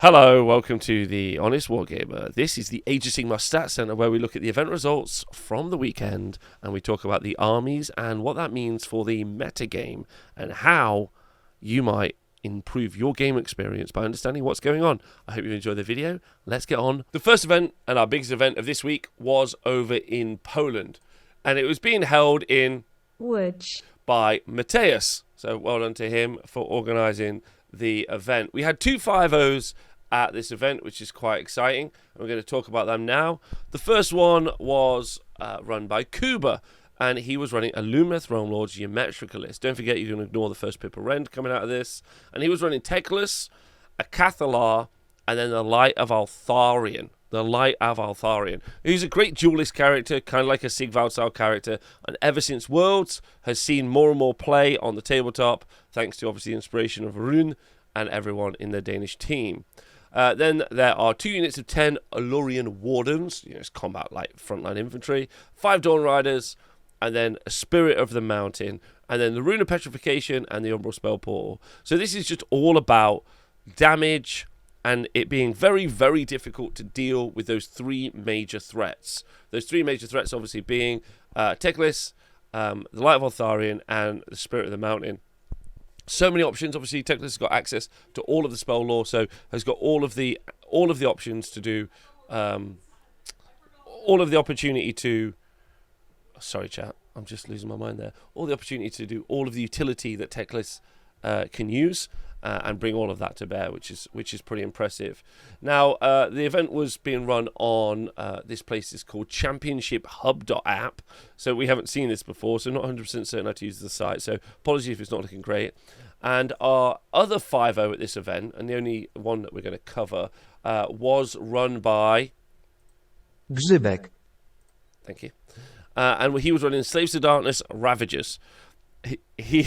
Hello, welcome to the Honest Wargamer. This is the Age of Sigmar Stats Center where we look at the event results from the weekend and we talk about the armies and what that means for the metagame and how you might improve your game experience by understanding what's going on. I hope you enjoy the video. Let's get on. The first event and our biggest event of this week was over in Poland, and it was being held in Łódź by Mateus. So well done to him for organizing the event. We had two 5-0s at this event, which is quite exciting. We're going to talk about them now. The first one was run by Kuba, and he was running a Lumineth Realm Lord's Geometricalist. Don't forget, you're going to ignore the first Pippa Rend coming out of this. And he was running Teclis, a Cathalar, and then the Light of Altharion. The Light of Altharion. He's a great duelist character, kind of like a Sigvald style character, and ever since Worlds has seen more and more play on the tabletop, thanks to obviously the inspiration of Rune and everyone in the Danish team. Then there are 2 units of 10 Allurian Wardens, it's combat like frontline infantry, 5 Dawn Riders, and then a Spirit of the Mountain, and then the Rune of Petrification and the Umbral Spell Portal. So this is just all about damage and it being very, very difficult to deal with those 3 major threats. Those 3 major threats obviously being Teclis, the Light of Altharion, and the Spirit of the Mountain. So many options. Obviously, Teclis has got access to all of the spell lore, so has got all of the options to do, all of the opportunity to. Sorry, chat. I'm just losing my mind there. All the opportunity to do all of the utility that Teclis can use. And bring all of that to bear, which is pretty impressive. Now, the event was being run on this place is called ChampionshipHub.app, so we haven't seen this before, so not 100% certain how to use the site, so apologies if it's not looking great. And our other 5-0 at this event, and the only one that we're going to cover, was run by Grzybek. Thank you. And he was running Slaves to Darkness Ravagers. He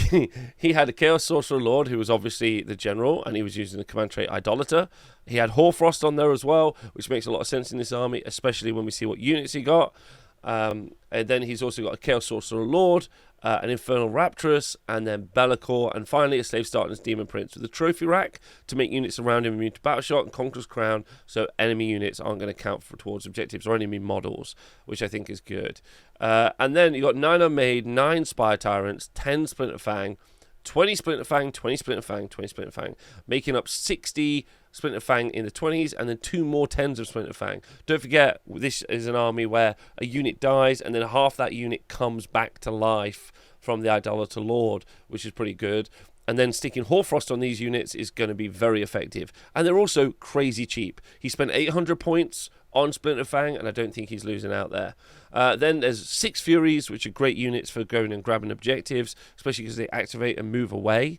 had a Chaos Sorcerer Lord who was obviously the general, and he was using the command trait Idolater. He had Hoarfrost on there as well, which makes a lot of sense in this army, especially when we see what units he got. And then he's also got a Chaos Sorcerer Lord, an Infernal Raptress, and then Be'lakor, and finally a Slave Darkness Demon Prince with a Trophy Rack to make units around him immune to Battle Shot and Conqueror's Crown, so enemy units aren't going to count towards objectives or enemy models, which I think is good. And then you got 9 Unmade, 9 Spire Tyrants, 10 Splinter Fang, 20 Splinter Fang, 20 Splinter Fang, 20 Splinter Fang, making up 60 Splinter Fang in the 20s, and then 2 more 10s of Splinter Fang. Don't forget, this is an army where a unit dies, and then half that unit comes back to life from the Idolater Lord, which is pretty good. And then sticking Hoarfrost on these units is going to be very effective. And they're also crazy cheap. He spent 800 points on Splinter Fang, and I don't think he's losing out there. Then there's 6 Furies, which are great units for going and grabbing objectives, especially because they activate and move away.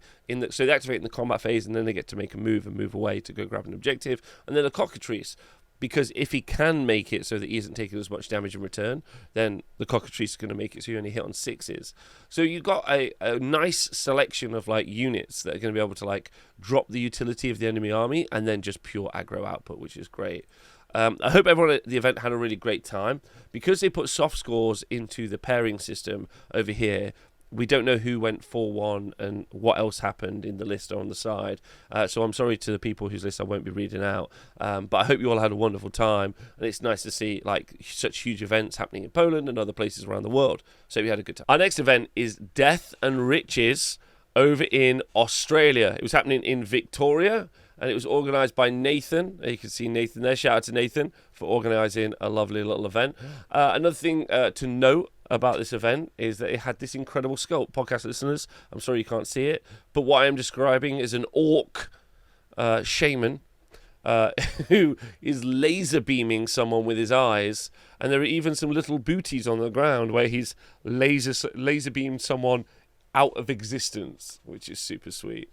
So they activate in the combat phase, and then they get to make a move and move away to go grab an objective. And then a Cockatrice, because if he can make it so that he isn't taking as much damage in return, then the Cockatrice is going to make it so you only hit on 6s. So you've got a nice selection of like units that are going to be able to like drop the utility of the enemy army and then just pure aggro output, which is great. I hope everyone at the event had a really great time. Because they put soft scores into the pairing system over here, we don't know who went 4-1 and what else happened in the list or on the side. So I'm sorry to the people whose list I won't be reading out. But I hope you all had a wonderful time. And it's nice to see like such huge events happening in Poland and other places around the world. So we had a good time. Our next event is Death and Riches over in Australia. It was happening in Victoria. And it was organised by Nathan. You can see Nathan there. Shout out to Nathan for organising a lovely little event. Another thing to note about this event is that it had this incredible sculpt. Podcast listeners, I'm sorry you can't see it, but what I am describing is an orc shaman who is laser beaming someone with his eyes, and there are even some little booties on the ground where he's laser beamed someone out of existence, which is super sweet.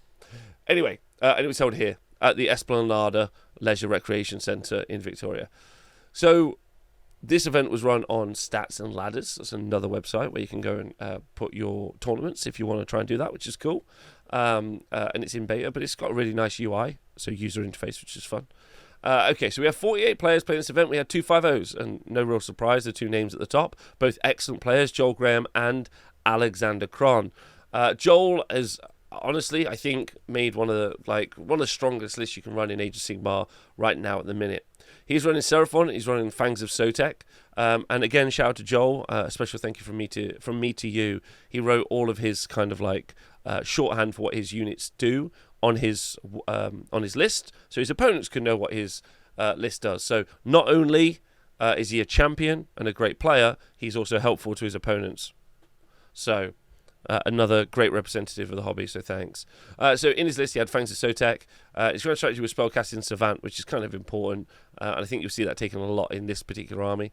Anyway, and it was held here at the Esplanade Leisure Recreation Centre in Victoria. So this event was run on Stats and Ladders. That's another website where you can go and put your tournaments if you want to try and do that, which is cool. And it's in beta, but it's got a really nice UI, so user interface, which is fun. Okay, so we have 48 players playing this event. We had 2 5-0s, and no real surprise, the 2 names at the top. Both excellent players, Joel Graham and Alexander Cron. Joel has honestly, I think made one of the strongest lists you can run in Age of Sigmar right now at the minute. He's running Seraphon. He's running Fangs of Sotek. And again, shout out to Joel. A special thank you from me to you. He wrote all of his kind of like shorthand for what his units do on his list, so his opponents can know what his list does. So not only is he a champion and a great player, he's also helpful to his opponents. So another great representative of the hobby, so thanks. So in his list, he had Fangs of Sotek. His grand strategy was spellcasting Savant, which is kind of important, and I think you'll see that taken a lot in this particular army.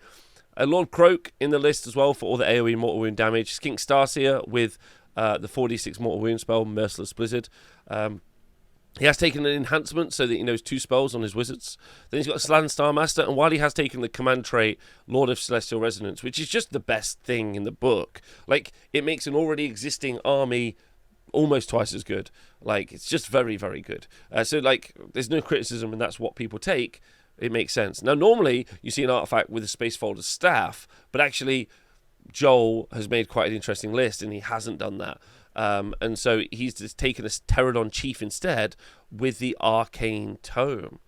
Lord Croak in the list as well for all the AoE mortal wound damage. Skink Starseer with the 4d6 mortal wound spell, Merciless Blizzard. He has taken an enhancement so that he knows 2 spells on his wizards. Then he's got a Slan Star Master, and while he has taken the command trait Lord of Celestial Resonance, which is just the best thing in the book, like, it makes an already existing army almost twice as good. Like, it's just very, very good. So, like, there's no criticism, and that's what people take. It makes sense. Now, normally, you see an artifact with a Space Folder's staff, but actually, Joel has made quite an interesting list, and he hasn't done that. And so he's just taken a Pterodon Chief instead with the Arcane Tome,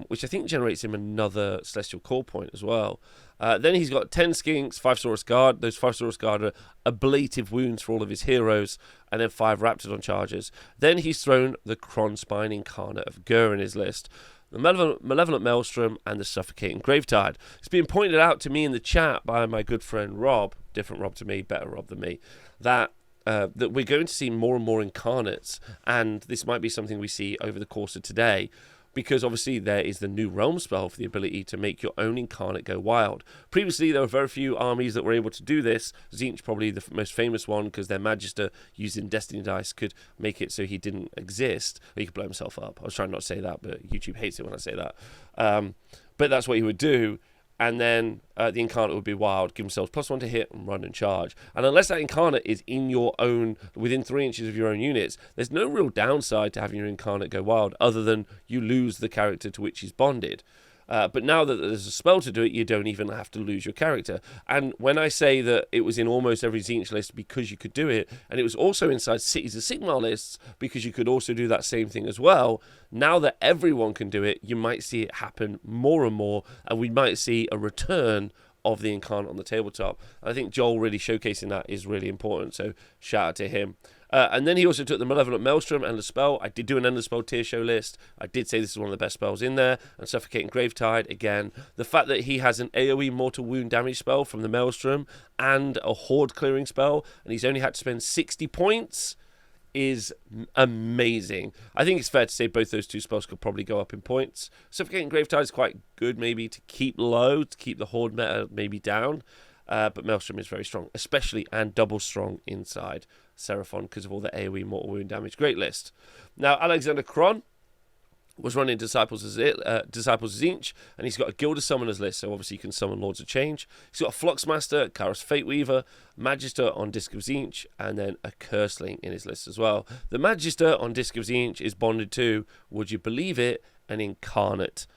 which I think generates him another Celestial Core point as well. Then he's got 10 Skinks, 5 Saurus Guard. Those 5 Saurus Guard are ablative wounds for all of his heroes, and then 5 Raptidon charges. Then he's thrown the Kronspine Incarnate of Gur in his list, the Malevolent Maelstrom, and the Suffocating Gravetide. It's been pointed out to me in the chat by my good friend Rob, different Rob to me, better Rob than me, that we're going to see more and more incarnates, and this might be something we see over the course of today, because obviously there is the new Realm spell for the ability to make your own incarnate go wild. Previously, there were very few armies that were able to do this. Tzeentch, probably the most famous one, because their Magister using Destiny Dice could make it so he didn't exist. Or he could blow himself up. I was trying not to say that, but YouTube hates it when I say that. But that's what he would do. And then the Incarnate would be wild, give themselves +1 to hit and run and charge. And unless that Incarnate is in your own, within 3 inches of your own units, there's no real downside to having your Incarnate go wild, other than you lose the character to which he's bonded. But now that there's a spell to do it, you don't even have to lose your character. And when I say that it was in almost every Tzeentch list because you could do it, and it was also inside Cities of Sigmar lists because you could also do that same thing as well, now that everyone can do it, you might see it happen more and more, and we might see a return of the Incarnate on the tabletop. I think Joel really showcasing that is really important, so shout out to him. And then he also took the Malevolent Maelstrom and the spell. I did do an Endless Spell tier show list. I did say this is one of the best spells in there. And Suffocating Gravetide, again. The fact that he has an AoE mortal wound damage spell from the Maelstrom and a horde clearing spell, and he's only had to spend 60 points, is amazing. I think it's fair to say both those 2 spells could probably go up in points. Suffocating Gravetide is quite good maybe to keep low, to keep the horde meta maybe down. But Maelstrom is very strong, especially and double strong inside Seraphon because of all the AoE mortal wound damage. Great list. Now, Alexander Kron was running Disciples of Tzeentch, and he's got a Guild of Summoners list, so obviously you can summon Lords of Change. He's got a Fluxmaster, Kairos Fateweaver, Magister on Disc of Tzeentch, and then a Curseling in his list as well. The Magister on Disc of Tzeentch is bonded to, would you believe it, an Incarnate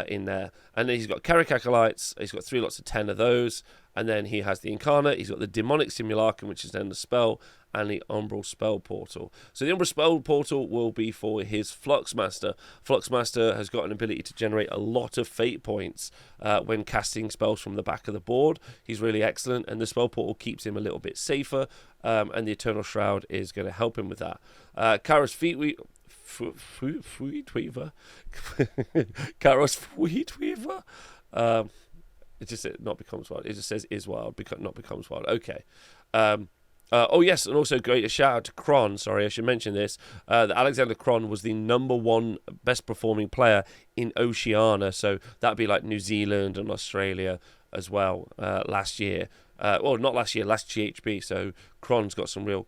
in there. And then he's got Carrick Acolytes, he's got 3 lots of 10 of those, and then he has the Incarnate, he's got the Demonic Simulacrum, which is then the spell, and the Umbral Spell Portal. So the Umbral Spell Portal will be for his Fluxmaster. Fluxmaster has got an ability to generate a lot of fate points when casting spells from the back of the board. He's really excellent, and the Spell Portal keeps him a little bit safer, and the Eternal Shroud is going to help him with that. Kairos Fleetweaver. Kairos Fleetweaver. It just not becomes wild. It just says is wild, not becomes wild. Okay. Oh yes, and also a shout out to Kron. Sorry, I should mention this. That Alexander Kron was the #1 best performing player in Oceania, so that'd be like New Zealand and Australia as well last year. Well, not last year, last GHB. So Kron's got some real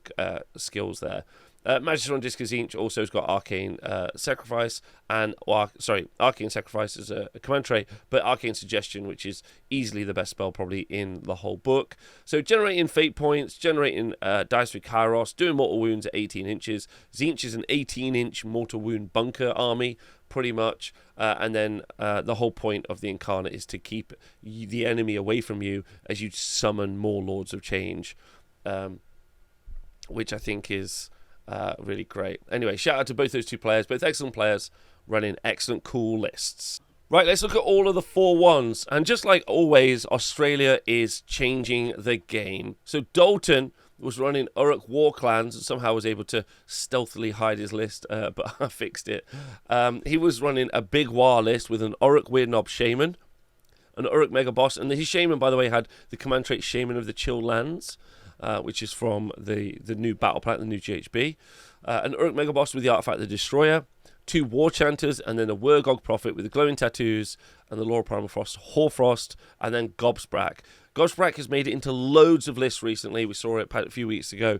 skills there. Magister on Disc of Tzeentch also has got Arcane Sacrifice Arcane Sacrifice is a command trait, but Arcane Suggestion, which is easily the best spell probably in the whole book. So generating fate points, generating dice with Kairos, doing mortal wounds at 18 inches. Tzeentch is an 18-inch mortal wound bunker army, pretty much, and then the whole point of the Incarnate is to keep the enemy away from you as you summon more Lords of Change, which I think is Really great. Anyway, shout out to both those two players, both excellent players, running excellent, cool lists. Right, let's look at all of the 4-1s. And just like always, Australia is changing the game. So Dalton was running Uruk War Clans and somehow was able to stealthily hide his list, but I fixed it. He was running a Big War list with an Uruk Weird Knob Shaman, an Uruk Mega Boss, and his Shaman, by the way, had the command trait Shaman of the Chill Lands, which is from the new battle plan, the new GHB. An Uruk Mega Boss with the Artifact the Destroyer, 2 War Chanters, and then a Wargog Prophet with the Glowing Tattoos, and the Law of Primal Frost, Hoarfrost, and then Gobsprak. Gobsprak has made it into loads of lists recently. We saw it a few weeks ago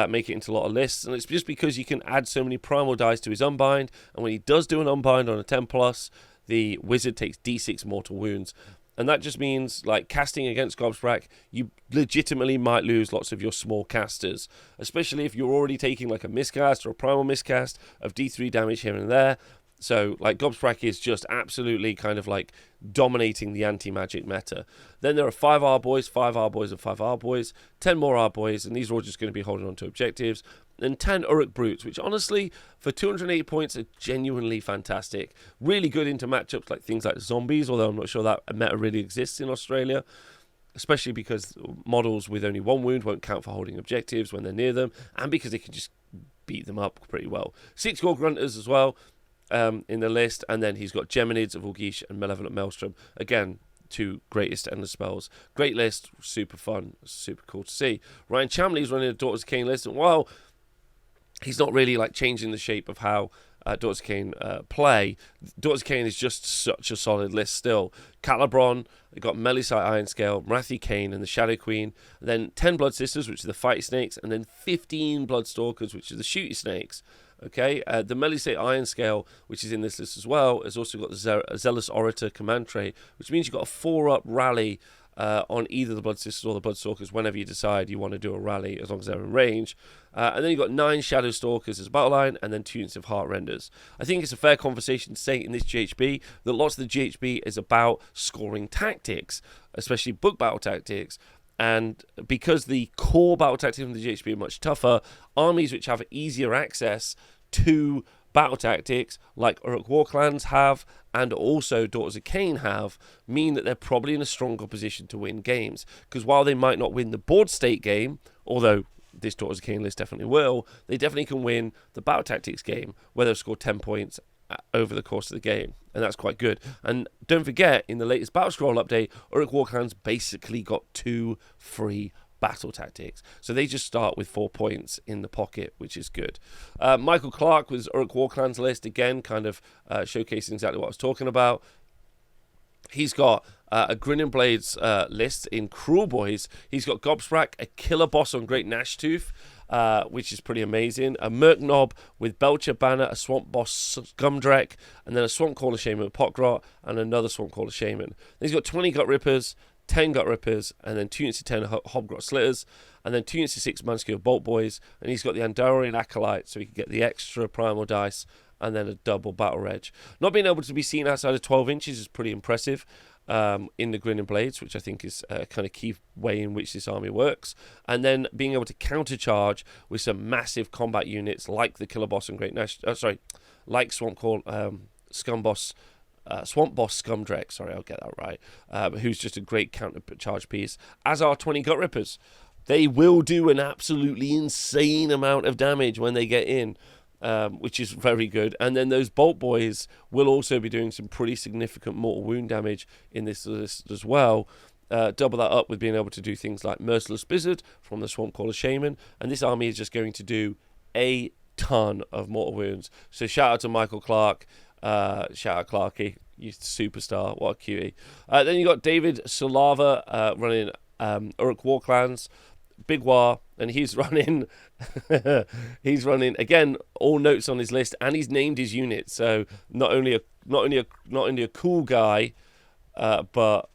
make it into a lot of lists, and it's just because you can add so many Primal dice to his Unbind, and when he does do an Unbind on a 10+, the Wizard takes D6 mortal wounds. And that just means, like, casting against Gobsprak, you legitimately might lose lots of your small casters, especially if you're already taking, like, a miscast or a primal miscast of D3 damage here and there. So, like, Gobsprak is just absolutely kind of, like, dominating the anti-magic meta. Then there are 5 R-Boys, 5 R-Boys, and 5 R-Boys, 10 more R-Boys, and these are all just going to be holding on to objectives. And 10 Uruk Brutes, which honestly, for 280 points, are genuinely fantastic. Really good into matchups like things like zombies, although I'm not sure that meta really exists in Australia, especially because models with only 1 wound won't count for holding objectives when they're near them, and because they can just beat them up pretty well. 6 Gore Grunters as well in the list, and then he's got Geminids of Ulgish and Malevolent Maelstrom. Again, 2 greatest endless spells. Great list, super fun, super cool to see. Ryan Chamley's running a Daughters of Cain list, and while he's not really like changing the shape of how Daughters of Cain play, Daughters of Cain is just such a solid list still. Calibron, they got Melisite Ironscale, Marathi Cain, and the Shadow Queen. And then 10 Blood Sisters, which are the Fighty Snakes, and then 15 Bloodstalkers, which are the Shooty Snakes. Okay, the Melisite Ironscale, which is in this list as well, has also got the Zealous Orator command trait, which means you've got a 4-up rally on either the Blood Sisters or the Bloodstalkers whenever you decide you want to do a rally, as long as they're in range. And then you've got 9 Shadow Stalkers as a battle line, and then 2 units of Heart Renders. I think it's a fair conversation to say in this GHB that lots of the GHB is about scoring tactics, especially book battle tactics. And because the core battle tactics from the GHB are much tougher, armies which have easier access to battle tactics, like Uruk War Clans have, and also Daughters of Cain have, mean that they're probably in a stronger position to win games. Because while they might not win the board state game, although this Daughters of Cain list definitely will, they definitely can win the battle tactics game, where they'll score 10 points over the course of the game, and that's quite good. And don't forget, in the latest Battle Scroll update, Uruk War Clans basically got 2 free battle tactics, so they just start with 4 points in the pocket, which is good. Michael Clark with Uruk War Clans list, again, kind of showcasing exactly what I was talking about. He's got a Grinning Blades list in Cruel Boys. He's got Gobsprak, a killer boss on Great Gnashtooth, which is pretty amazing. A Merc Knob with Belcher Banner, a Swamp Boss Scumdrek, and then a Swamp Caller Shaman with Potrot, and another Swamp Caller Shaman. Then he's got 20 Gut Rippers, 10 Gut Rippers, and then 2 units of 10 Hobgrot Slitters, and then 2 units of 6 Manscale Bolt Boys, and he's got the Andorian Acolyte, so he can get the extra primal dice, and then a double Battle Reg. Not being able to be seen outside of 12 inches is pretty impressive in the Grinning Blades, which I think is a kind of key way in which this army works. And then being able to countercharge with some massive combat units like the Killer Boss and Great Nash... like Swamp Call, Scumboss... Swamp Boss Scumdrek, sorry, I'll get that right, who's just a great counter-charge piece, as are 20 Gut Rippers. They will do an absolutely insane amount of damage when they get in, which is very good. And then those Bolt Boys will also be doing some pretty significant mortal wound damage in this list as well. Double that up with being able to do things like Merciless Blizzard from the Swamp Caller Shaman, and this army is just going to do a ton of mortal wounds. So shout out to Michael Clark. Shout out Clarky, you superstar, what a cutie. Then you got David Solava running Uruk War Clans, Big War, and he's running again all notes on his list, and he's named his unit. So not only a cool guy, but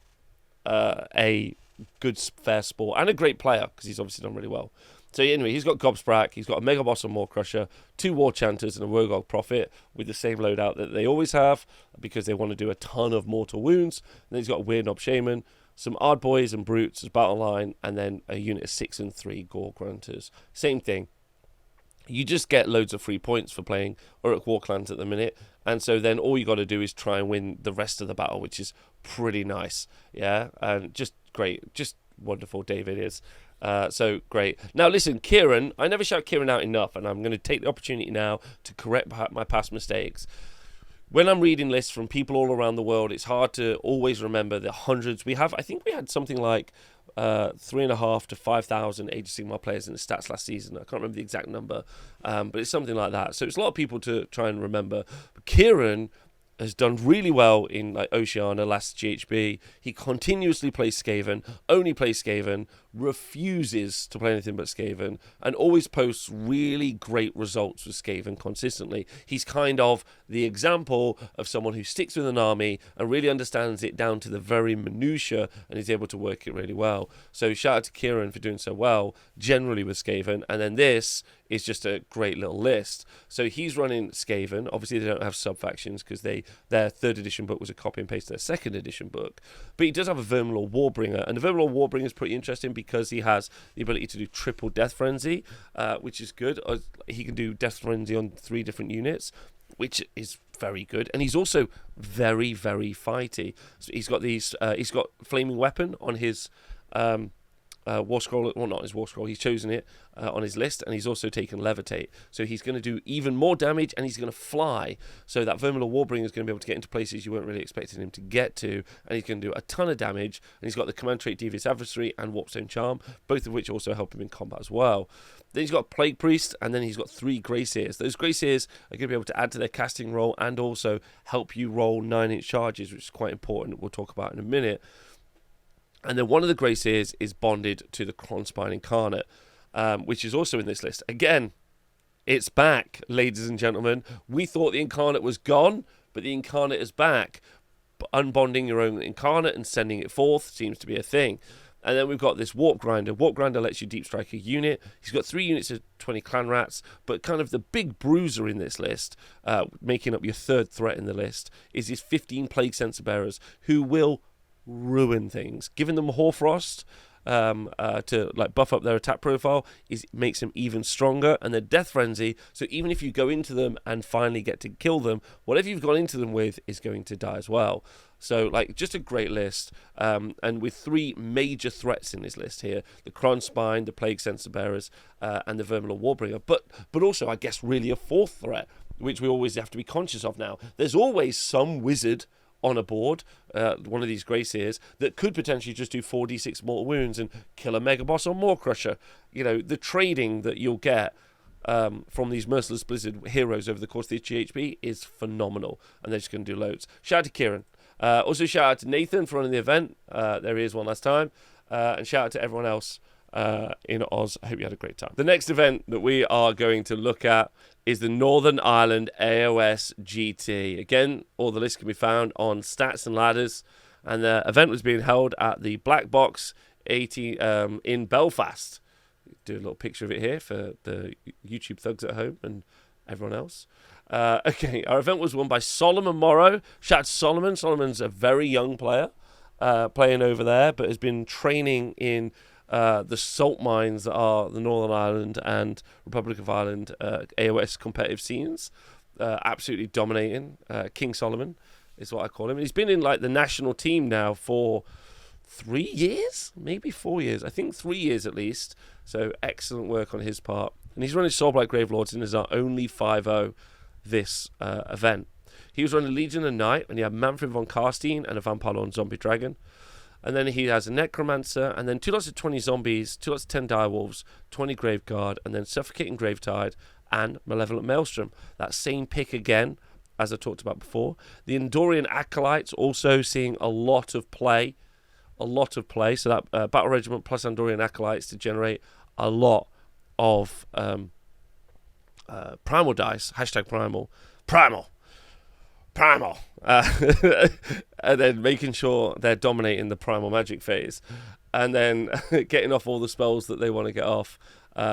a good fair sport and a great player, because he's obviously done really well. So anyway, he's got Gobsprak, he's got a Mega Boss and Maw Crusher, 2 War Chanters and a Wargog Prophet with the same loadout that they always have, because they want to do a ton of mortal wounds. And then he's got a Weird Knob Shaman, some Ard Boys and Brutes as battle line, and then a unit of 6 and 3 Gore Grunters. Same thing. you just get loads of free points for playing Uruk Warclans at the minute, and so then all you got to do is try and win the rest of the battle, which is pretty nice. Yeah, and just great, just wonderful. David is. So great. Now listen, Kieran, I never shout Kieran out enough, and I'm going to take the opportunity now to correct my past mistakes. When I'm reading lists from people all around the world, it's hard to always remember the hundreds we have. I think we had something like 3,500 to 5,000 Age of Sigmar players in the stats last season. I can't remember the exact number, but it's something like that. So it's a lot of people to try and remember. But Kieran has done really well in like Oceania last GHB. He continuously plays Skaven, only plays Skaven, refuses to play anything but Skaven, and always posts really great results with Skaven consistently. He's kind of the example of someone who sticks with an army and really understands it down to the very minutiae and is able to work it really well. So shout out to Kieran for doing so well generally with Skaven. And then this is just a great little list. So he's running Skaven. Obviously they don't have sub-factions because their 3rd edition book was a copy and paste of their 2nd edition book. But he does have a Verminlord Warbringer, and the Verminlord Warbringer is pretty interesting because he has the ability to do triple Death Frenzy, which is good. He can do Death Frenzy on 3 different units, which is very good. And he's also very, very fighty. So he's got he's got Flaming Weapon on his War Scroll, well, not his War Scroll, he's chosen it on his list, and he's also taken Levitate. So he's going to do even more damage, and he's going to fly. So that Verminlord Warbringer is going to be able to get into places you weren't really expecting him to get to, and he's going to do a ton of damage. And he's got the Command Trait Devious Adversary and Warpstone Charm, both of which also help him in combat as well. Then he's got Plague Priest, and then he's got 3 Grey Seers. Those Grey Seers are going to be able to add to their casting roll and also help you roll 9-inch charges, which is quite important. We'll talk about in a minute. And then one of the Grey Seers is bonded to the Kronspine Incarnate, which is also in this list. Again, it's back, ladies and gentlemen. We thought the Incarnate was gone, but the Incarnate is back. But unbonding your own Incarnate and sending it forth seems to be a thing. And then we've got this Warp Grinder. Warp Grinder lets you deep strike a unit. He's got 3 units of 20 Clan Rats, but kind of the big bruiser in this list, making up your 3rd threat in the list, is his 15 Plague Sensor Bearers, who will ruin things. Giving them Hoarfrost to like buff up their attack profile makes them even stronger, and their Death Frenzy, so even if you go into them and finally get to kill them, whatever you've gone into them with is going to die as well. So like just a great list, and with 3 major threats in his list here: the Kronspine, the Plague Sensor Bearers, and the Verminlord Warbringer, but also I guess really a 4th threat, which we always have to be conscious of now. There's always some wizard on a board, one of these Grey Seers, that could potentially just do 4d6 mortal wounds and kill a Mega Boss or Maw Crusher. You know, the trading that you'll get from these Merciless Blizzard heroes over the course of the GHB is phenomenal, and they're just going to do loads. Shout out to Kieran. Also shout out to Nathan for running the event. There he is one last time. And shout out to everyone else in Oz. I hope you had a great time. The next event that we are going to look at is the Northern Ireland AOS GT. Again, all the lists can be found on Stats and Ladders, and the event was being held at the Black Box 80 in Belfast. Do a little picture of it here for the YouTube thugs at home and everyone else. Okay, our event was won by Solomon Morrow. Shout out to Solomon. Solomon's a very young player playing over there, but has been training in the salt mines that are the Northern Ireland and Republic of Ireland AOS competitive scenes. Absolutely dominating. King Solomon is what I call him. And he's been in like the national team now for 3 years, maybe 4 years. I think 3 years at least. So excellent work on his part. And he's running Soulblight Gravelords and is our only 5-0 this event. He was running Legion of Night, and he had Manfred von Karstein and a Vampire Lord Zombie Dragon. And then he has a Necromancer, and then 2 lots of 20 Zombies, 2 lots of 10 Direwolves, 20 Graveguard, and then Suffocating Gravetide and Malevolent Maelstrom. That same pick again, as I talked about before. The Endorian Acolytes also seeing a lot of play. So that Battle Regiment plus Andorian Acolytes to generate a lot of Primal dice. Hashtag Primal. And then making sure they're dominating the Primal Magic phase. And then getting off all the spells that they want to get off,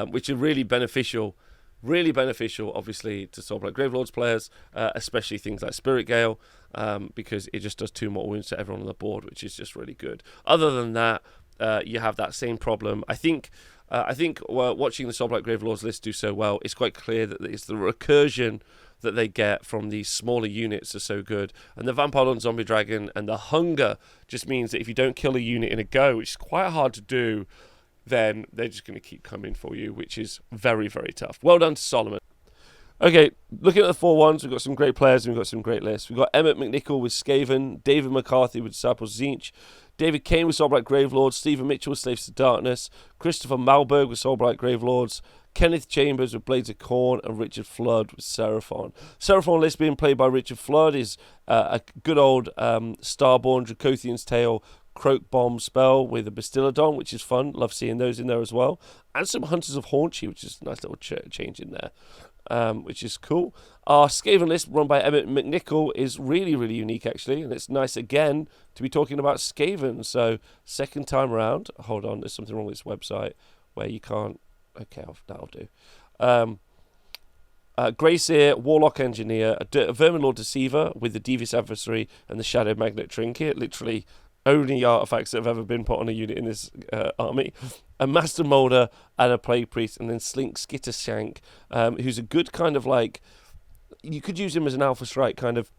which are really beneficial, obviously, to Soulblight Gravelords players, especially things like Spirit Gale, because it just does 2 mortal wounds to everyone on the board, which is just really good. Other than that, you have that same problem. I think I think watching the Soulblight Gravelords list do so well, it's quite clear that it's the recursion that they get from these smaller units are so good. And the Vampire Lord Zombie Dragon and the hunger just means that if you don't kill a unit in a go, which is quite hard to do, then they're just going to keep coming for you, which is very, very tough. Well done to Solomon. Okay, looking at the 4-1s, we've got some great players and we've got some great lists. We've got Emmett McNichol with Skaven, David McCarthy with Disciples Zinch, David Kane with Soulblight Gravelords, Stephen Mitchell with Slaves to Darkness, Christopher Malberg with Soulblight Gravelords, Kenneth Chambers with Blades of Corn, and Richard Flood with Seraphon. Seraphon list being played by Richard Flood is a good old Starborn Dracothian's Tale Croak Bomb spell with a Bastiladon, which is fun. Love seeing those in there as well. And some Hunters of Haunchy, which is a nice little change in there. Which is cool. Our Skaven list, run by Emmett McNichol, is really, really unique, actually. And it's nice, again, to be talking about Skaven. So, second time around. Hold on, there's something wrong with this website where you can't... Okay, that'll do. Greyseer, Warlock Engineer, a Verminlord Deceiver with the Devious Adversary and the Shadow Magnet Trinket. Literally only artifacts that have ever been put on a unit in this army. A Master Molder and a Plague Priest, and then Slink Skittershank, who's a good kind of like... You could use him as an Alpha Strike kind of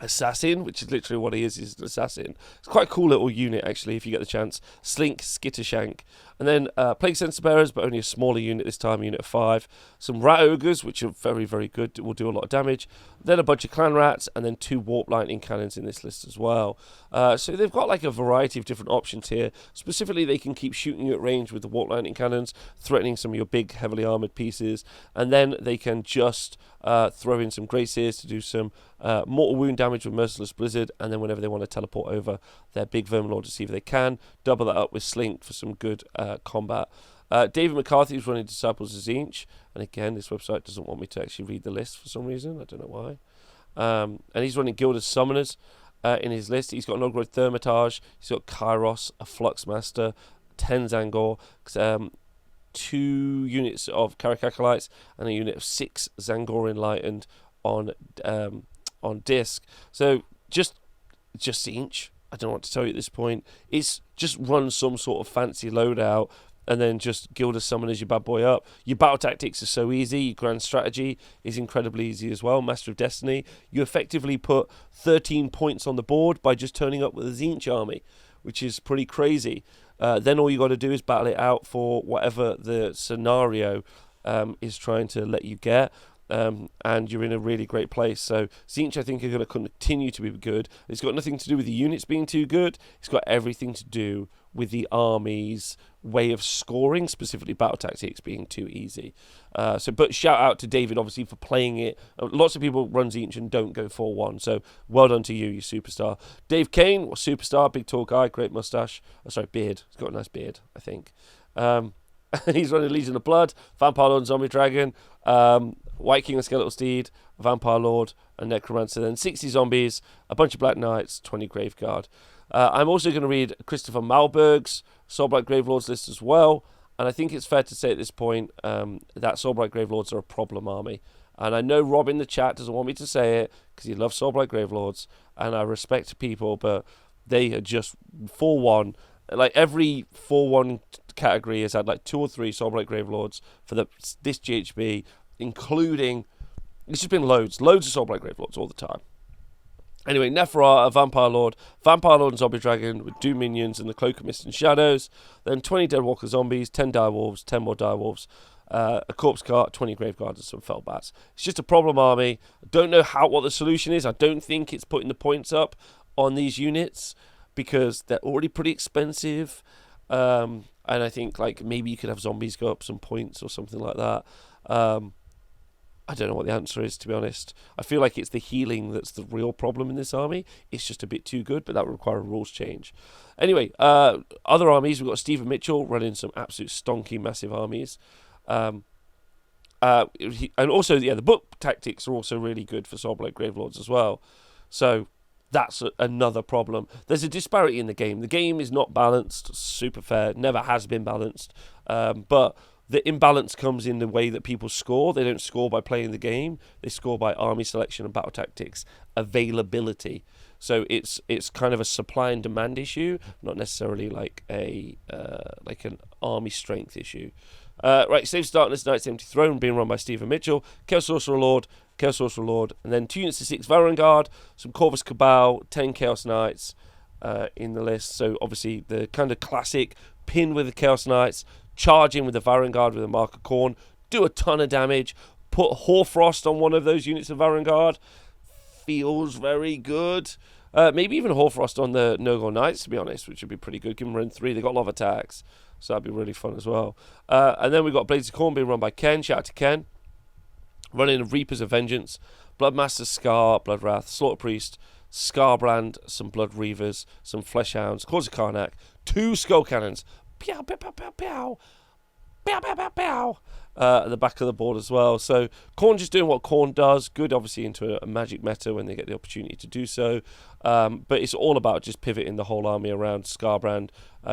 assassin, which is literally what he is an assassin. It's quite a cool little unit, actually, if you get the chance. Slink Skittershank. And then Plague Sensor Bearers, but only a smaller unit this time, unit of 5. Some Rat Ogres, which are very, very good, will do a lot of damage. Then a bunch of Clan Rats, and then 2 Warp Lightning Cannons in this list as well. So they've got like a variety of different options here. Specifically, they can keep shooting you at range with the Warp Lightning Cannons, threatening some of your big, heavily armoured pieces. And then they can just throw in some Greyseers to do some mortal wound damage with Merciless Blizzard, and then whenever they want to teleport over their big Verminlord Deceiver, they can. Double that up with Slink for some good combat. David McCarthy is running Disciples of Zinch, and again, this website doesn't want me to actually read the list for some reason. I don't know why. And he's running Gilded Summoners in his list. He's got an Ogrod Thermitage, he's got Kairos, a Fluxmaster, 10 Zangor, 2 units of Karakakalites, and a unit of 6 Zangor Enlightened on disc. So just Zinch. I don't know what to tell you at this point. It's just run some sort of fancy loadout and then just Gilded Summoners your bad boy up. Your battle tactics are so easy. Your grand strategy is incredibly easy as well. Master of Destiny. You effectively put 13 points on the board by just turning up with a Zinch army, which is pretty crazy. Then all you got to do is battle it out for whatever the scenario is trying to let you get. And you're in a really great place. So Zinch, I think, are going to continue to be good. It's got nothing to do with the units being too good. It's got everything to do with the army's way of scoring, specifically battle tactics being too easy. But shout out to David, obviously, for playing it. Lots of people run Zinch and don't go 4-1. So well done to you, you superstar. Dave Kane, superstar, big tall guy, great mustache. Oh, sorry, beard. He's got a nice beard, I think. He's running Legion of Blood, Vampire Lord and Zombie Dragon, White King and Skeletal Steed, Vampire Lord and Necromancer, then 60 Zombies, a bunch of Black Knights, 20 Graveguard. I'm also going to read Christopher Malberg's Soulblight Gravelords list as well, and I think it's fair to say at this point that Soulblight Gravelords are a problem army. And I know Rob in the chat doesn't want me to say it because he loves Soulblight Gravelords, and I respect people, but they are just 4-1. Like every 4-1 category has had like 2 or 3 Soulblight Gravelords for this GHB, including, it's just been loads of Soulblight Gravelords all the time. Anyway, Nephra, a Vampire Lord and Zombie Dragon with Doom Minions and the Cloak of Mist and Shadows, then 20 Deadwalker Zombies, 10 Direwolves, 10 more Direwolves, a Corpse Cart, 20 Graveguards and some Fellbats. It's just a problem army. I don't know what the solution is. I don't think it's putting the points up on these units because they're already pretty expensive. And I think like maybe you could have zombies go up some points or something like that. I don't know what the answer is, to be honest. I feel like it's the healing that's the real problem in this army. It's just a bit too good, but that would require a rules change. Anyway, other armies, we've got Stephen Mitchell running some absolute stonky, massive armies. And also, the book tactics are also really good for Soulblight Gravelords as well. So that's another problem. There's a disparity in the game. The game is not balanced, super fair, never has been balanced. But the imbalance comes in the way that people score. They don't score by playing the game. They score by army selection and battle tactics availability. So it's kind of a supply and demand issue, not necessarily like like an army strength issue. Right, Slaves to Darkness, Knights Empty Throne, being run by Stephen Mitchell, Chaos Sorcerer Lord, and then 2 units of 6 Varangard, some Corvus Cabal, 10 Chaos Knights in the list. So obviously the kind of classic pin with the Chaos Knights, charge in with the Varangard with a Mark of Khorne, do a ton of damage, put Hoarfrost on one of those units of Varangard, feels very good. Maybe even Hoarfrost on the Nurgle Knights, to be honest, which would be pretty good. Give them run 3, they got a lot of attacks, so that'd be really fun as well. And then we've got Blades of Khorne being run by Ken. Shout out to Ken. Running Reapers of Vengeance, Bloodmaster Scar, Bloodwrath, Slaughter Priest, Scarbrand, some Blood Reavers, some Fleshhounds, Claws of Karnak, 2 Skull Cannons, pow, pow, pow, pow, pow, pow, pow, pow, pow, at the back of the board as well. So Khorne just doing what Khorne does, good obviously into a magic meta when they get the opportunity to do so, but it's all about just pivoting the whole army around Scarbrand,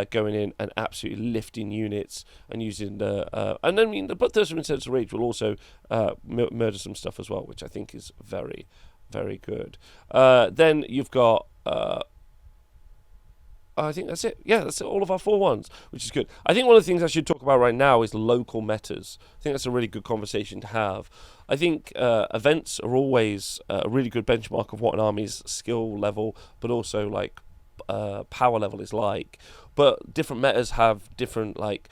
going in and absolutely lifting units and using the and then I mean the Bloodthirster and Sense of Rage will also murder some stuff as well, which I think is very, very good. Then you've got I think that's it. Yeah, that's all of our 4-1s, which is good. I think one of the things I should talk about right now is local metas. I think that's a really good conversation to have. I think events are always a really good benchmark of what an army's skill level, but also like power level is like. But different metas have different like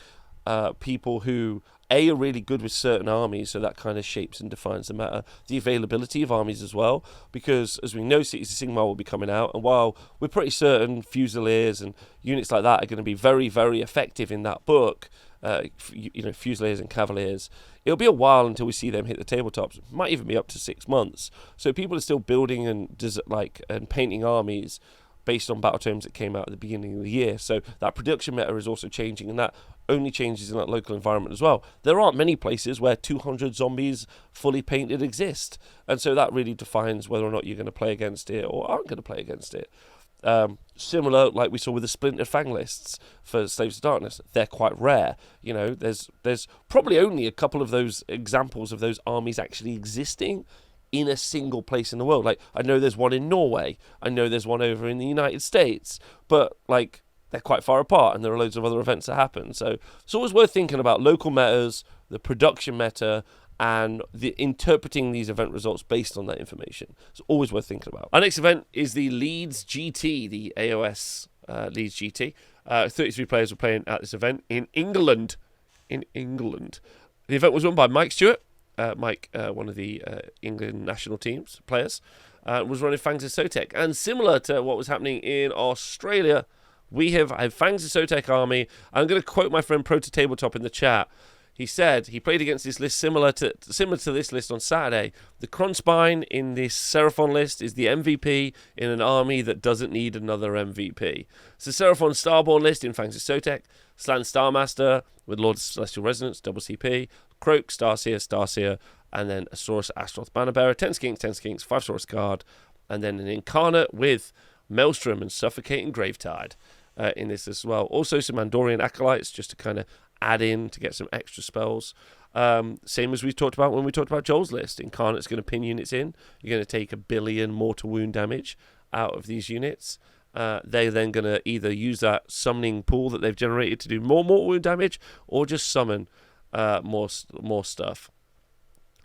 people who are really good with certain armies, so that kind of shapes and defines the meta. The availability of armies as well, because as we know, Cities of Sigmar will be coming out, and while we're pretty certain Fusiliers and units like that are going to be very, very effective in that book, Fusiliers and Cavaliers, it'll be a while until we see them hit the tabletops. It might even be up to 6 months. So people are still building and painting armies based on battle tomes that came out at the beginning of the year. So that production meta is also changing, and that only changes in that local environment as well. There aren't many places where 200 zombies fully painted exist, and so that really defines whether or not you're going to play against it or aren't going to play against it. Similar, like we saw with the Splinter Fang lists for Slaves to Darkness, they're quite rare. You know, there's probably only a couple of those examples of those armies actually existing in a single place in the world. Like, I know there's one in Norway, I know there's one over in the United States, but like they're quite far apart, and there are loads of other events that happen. So it's always worth thinking about local metas, the production meta, and interpreting these event results based on that information. It's always worth thinking about. Our next event is the Leeds GT, the AOS Leeds GT. 33 players were playing at this event in England. The event was run by Mike Stewart. Mike, one of the England national teams players, was running Fangs of Sotek. And similar to what was happening in Australia, we have a Fangs of Sotek army. I'm going to quote my friend Pro to Tabletop in the chat. He said he played against this list similar to this list on Saturday. The Kronspine in this Seraphon list is the MVP in an army that doesn't need another MVP. It's the Seraphon Starborn list in Fangs of Sotek. Slan Starmaster with Lord of Celestial Resonance, double CP. Croak, Starseer, and then a Saurus Astroth Bannerbearer, 10 Skinks, 5 Saurus Guard, and then an Incarnate with Maelstrom and Suffocating Gravetide in this as well. Also some Andorian Acolytes just to kind of add in to get some extra spells. Same as we talked about when we talked about Joel's list. Incarnate's going to pin units in. You're going to take 1 billion mortal wound damage out of these units. They're then going to either use that summoning pool that they've generated to do more mortal wound damage, or just summon more stuff.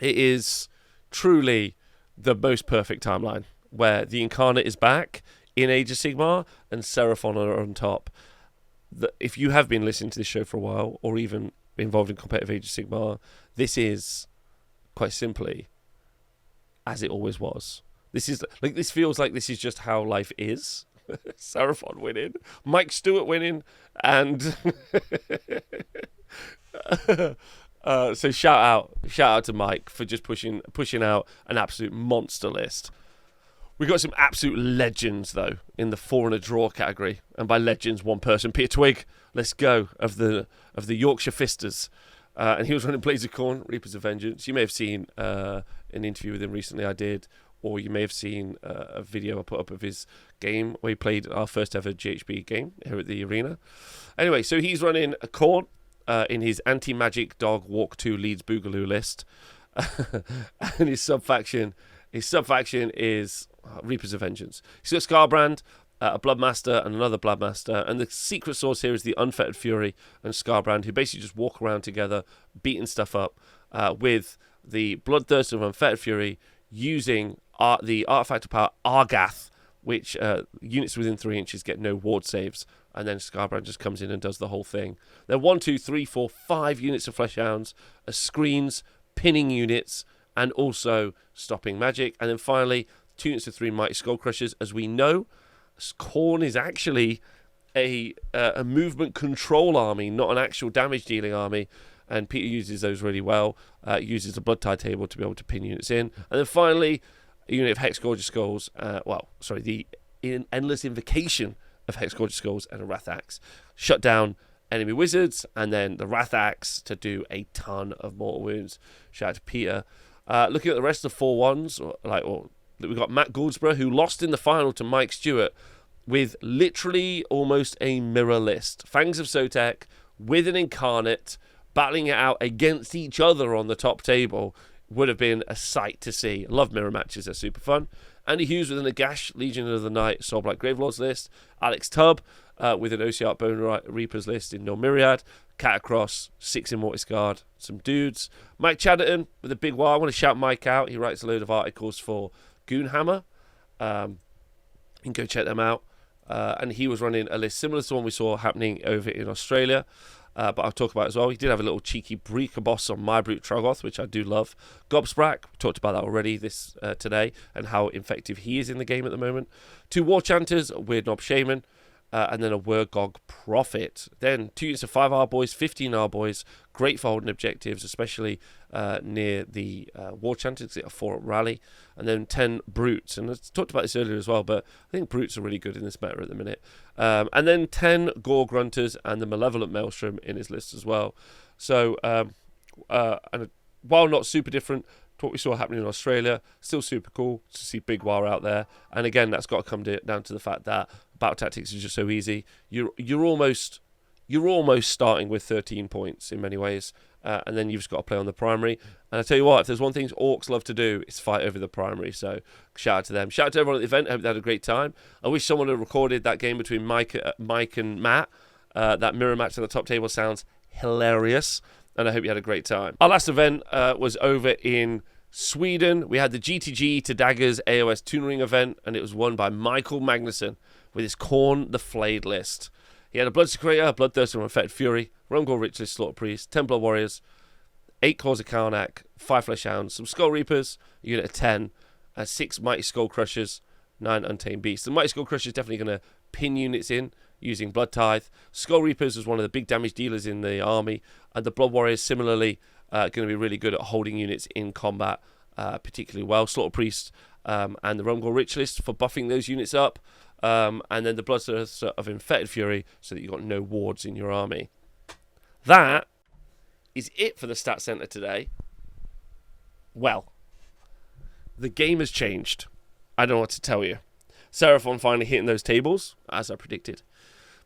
It is truly the most perfect timeline, where the Incarnate is back in Age of Sigmar and Seraphon are on top. If you have been listening to this show for a while, or even involved in competitive Age of Sigmar, this is quite simply as it always was. This feels like this is just how life is. Seraphon winning, Mike Stewart winning, and so shout out to Mike for just pushing out an absolute monster list. We got some absolute legends though in the 4 and a draw category, and by legends, one person, Peter Twig. Let's go of the Yorkshire Fisters, and he was running Blades of Khorne, Reapers of Vengeance. You may have seen an interview with him recently. I did. Or you may have seen a video I put up of his game where he played our first ever GHB game here at the arena. Anyway, so he's running a Khorne in his anti-magic dog walk 2 Leeds Boogaloo list. And his sub-faction His sub-faction is Reapers of Vengeance. He's got Scarbrand, a Bloodmaster, and another Bloodmaster. And the secret source here is the Unfettered Fury and Scarbrand, who basically just walk around together, beating stuff up, with the Bloodthirst of Unfettered Fury using the artifact of power Argath, which units within 3 inches get no ward saves. And then Scarbrand just comes in and does the whole thing. Then 1, 2, 3, 4, 5 units of Fleshhounds, screens, pinning units, and also stopping magic. And then finally, 2 units of 3 Mighty Skull Crushers. As we know, Khorne is actually a movement control army, not an actual damage dealing army. And Peter uses those really well. Uses the Blood Tide table to be able to pin units in. And then finally, a unit of Hex Gorgeous Skulls. The Endless Invocation of Hex Gorgeous Skulls and a Wrath Axe. Shut down enemy wizards, and then the Wrath Axe to do a ton of mortal wounds. Shout out to Peter. Looking at the rest of the 4-1s, we've got Matt Goldsborough, who lost in the final to Mike Stewart with literally almost a mirror list. Fangs of Sotek with an Incarnate, battling it out against each other on the top table would have been a sight to see. Love mirror matches, they're super fun. Andy Hughes with an Nagash, Legion of the Night, Soulblight Gravelords list. Alex Tubb with an OCR Bone Reapers list in No Myriad. Catacross, 6 in Mortisguard, some dudes. Mike Chatterton with a big wire. I want to shout Mike out. He writes a load of articles for Goonhammer. You can go check them out. And he was running a list similar to the one we saw happening over in Australia. But I'll talk about it as well. He did have a little cheeky Breaker boss on My Brute Tragoth, which I do love. Gobsprak, we talked about that already today, and how effective he is in the game at the moment. 2 War Chanters, a Weird Knob Shaman, and then a Wurgog Prophet. Then 2 units of 5 R-Boys, 15 R-Boys, great for holding objectives, especially near the War Chanters, a 4 rally. And then 10 Brutes, and I talked about this earlier as well, but I think Brutes are really good in this meta at the minute. And then 10 Gore Grunters and the Malevolent Maelstrom in his list as well. So, and while not super different to what we saw happening in Australia, still super cool to see Big War out there. And again, that's got to come down to the fact that battle tactics is just so easy. You're almost starting with 13 points in many ways, and then you've just got to play on the primary. And I tell you what, if there's one thing orcs love to do, it's fight over the primary. So shout out to them. Shout out to everyone at the event. I hope they had a great time. I wish someone had recorded that game between Mike and Matt. That mirror match on the top table sounds hilarious, and I hope you had a great time. Our last event was over in Sweden. We had the GTG to Daggers AOS Tuning event, and it was won by Michael Magnusson with his Khorne the Flayed list. He had a Bloodsecrator, Bloodthirster, Unfettered Fury, Rumgor Ritualist, Slaughter Priest, 10 Blood Warriors, 8 Claws of Karnak, 5 Fleshhounds, some Skull Reapers, a unit of 10, 6 Mighty Skull Crushers, 9 Untamed Beasts. The Mighty Skull Crusher is definitely going to pin units in using Blood Tithe. Skull Reapers was one of the big damage dealers in the army, and the Blood Warriors similarly going to be really good at holding units in combat particularly well. Slaughter Priest and the Rumgor Ritualist for buffing those units up. And then the Bloodthirster of Infected Fury, so that you've got no wards in your army. That is it for the Stat Center today. Well, the game has changed. I don't know what to tell you. Seraphon finally hitting those tables, as I predicted.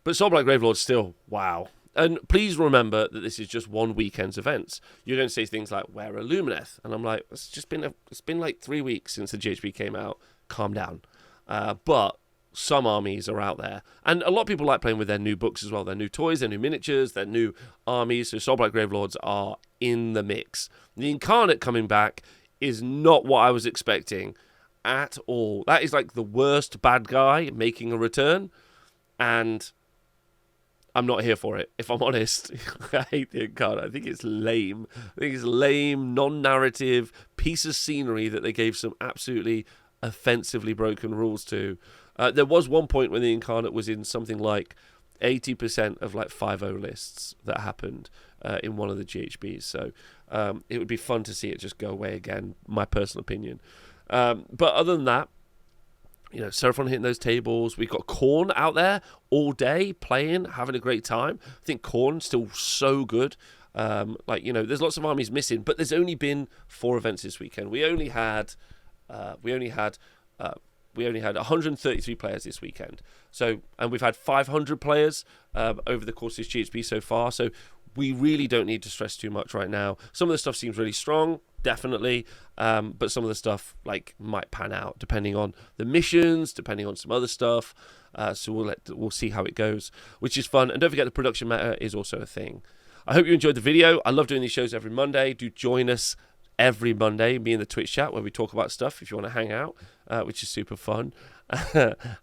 But Soulblight Gravelord still, wow. And please remember that this is just one weekend's events. You're going to say things like, where are Lumineth? And I'm like, it's been like 3 weeks since the GHB came out. Calm down. But some armies are out there. And a lot of people like playing with their new books as well. Their new toys, their new miniatures, their new armies. So Soulblight Gravelords are in the mix. The Incarnate coming back is not what I was expecting at all. That is like the worst bad guy making a return. And I'm not here for it, if I'm honest. I hate the Incarnate. I think it's lame. I think it's lame, non-narrative piece of scenery that they gave some absolutely offensively broken rules to. There was one point when the Incarnate was in something like 80% of like 5.0 lists that happened in one of the GHBs. So it would be fun to see it just go away again, my personal opinion. But other than that, you know, Seraphon hitting those tables. We've got Khorne out there all day playing, having a great time. I think Khorne's still so good. There's lots of armies missing, but there's only been 4 events this weekend. We only had 133 players this weekend. So, and we've had 500 players over the course of this GHB so far. So we really don't need to stress too much right now. Some of the stuff seems really strong, definitely, but some of the stuff like might pan out depending on the missions, depending on some other stuff. So we'll see how it goes, which is fun. And don't forget, the production meta is also a thing. I hope you enjoyed the video. I love doing these shows every Monday. Do join us every Monday, me in the Twitch chat where we talk about stuff if you want to hang out, which is super fun.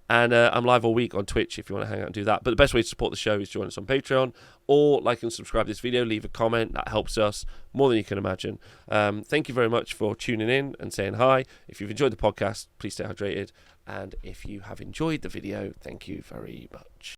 And I'm live all week on Twitch if you want to hang out and do that. But the best way to support the show is join us on Patreon, or like and subscribe to this video, leave a comment. That helps us more than you can imagine. Thank you very much for tuning in and saying hi. If you've enjoyed the podcast, please stay hydrated. And if you have enjoyed the video, thank you very much.